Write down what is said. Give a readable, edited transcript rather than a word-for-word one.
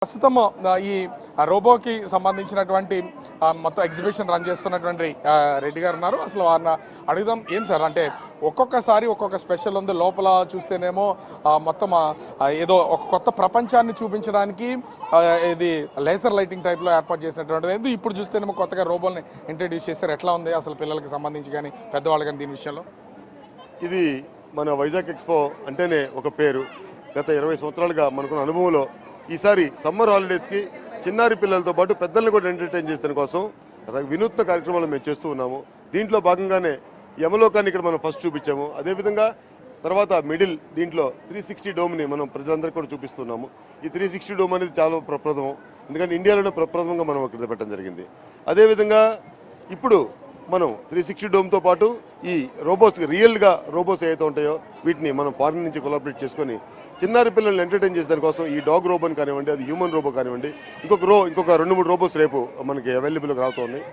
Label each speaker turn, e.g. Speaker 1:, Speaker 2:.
Speaker 1: ప్రస్తుతం ఈ రోబోకి సంబంధించినటువంటి మొత్తం ఎగ్జిబిషన్ రన్ చేస్తున్నటువంటి రెడ్డి గారు ఉన్నారు. అసలు వారిని అడుగుదాం. ఏం సార్ అంటే ఒక్కొక్కసారి ఒక్కొక్క స్పెషల్ ఉంది. లోపల చూస్తేనేమో మొత్తం ఏదో ఒక కొత్త ప్రపంచాన్ని చూపించడానికి ఇది లేజర్ లైటింగ్ టైప్లో ఏర్పాటు చేసినటువంటిది. ఇప్పుడు చూస్తేనేమో కొత్తగా రోబోల్ని ఇంట్రడ్యూస్ చేస్తారు. ఎట్లా ఉంది అసలు పిల్లలకి సంబంధించి కానీ పెద్దవాళ్ళు కానీ దీని విషయంలో?
Speaker 2: ఇది మన వైజాగ్ ఎక్స్పో అంటేనే ఒక పేరు. గత 20 సంవత్సరాలుగా మనకున్న అనుభవంలో ఈసారి సమ్మర్ హాలిడేస్కి చిన్నారి పిల్లలతో పాటు పెద్దల్ని కూడా ఎంటర్టైన్ చేసే కోసం వినూత్న కార్యక్రమాలు మేము చేస్తూ ఉన్నాము. దీంట్లో భాగంగానే యమలోకాన్ని ఇక్కడ మనం ఫస్ట్ చూపించాము. అదేవిధంగా తర్వాత మిడిల్ దీంట్లో 360 డోమ్ని మనం ప్రజలందరికీ కూడా చూపిస్తున్నాము. ఈ 360 డోమ్ అనేది చాలా ప్రప్రథమం, ఎందుకంటే ఇండియాలోనే ప్రప్రథమంగా మనం ఇక్కడ పెట్టడం జరిగింది. అదేవిధంగా ఇప్పుడు మనం 360 డోమ్తో పాటు ఈ రోబోస్ రియల్గా రోబోస్ ఏవైతే ఉంటాయో వీటిని మనం ఫారిన్ నుంచి కొలాబరేట్ చేసుకొని చిన్నారి పిల్లల్ని ఎంటర్టైన్ చేసేదాని కోసం ఈ డాగ్ రోబోని కానివ్వండి, అది హ్యూమన్ రోబో కానివ్వండి, ఇంకొక 2-3 రోబోస్ రేపు మనకి అవైలబుల్గా రావుతూ ఉన్నాయి.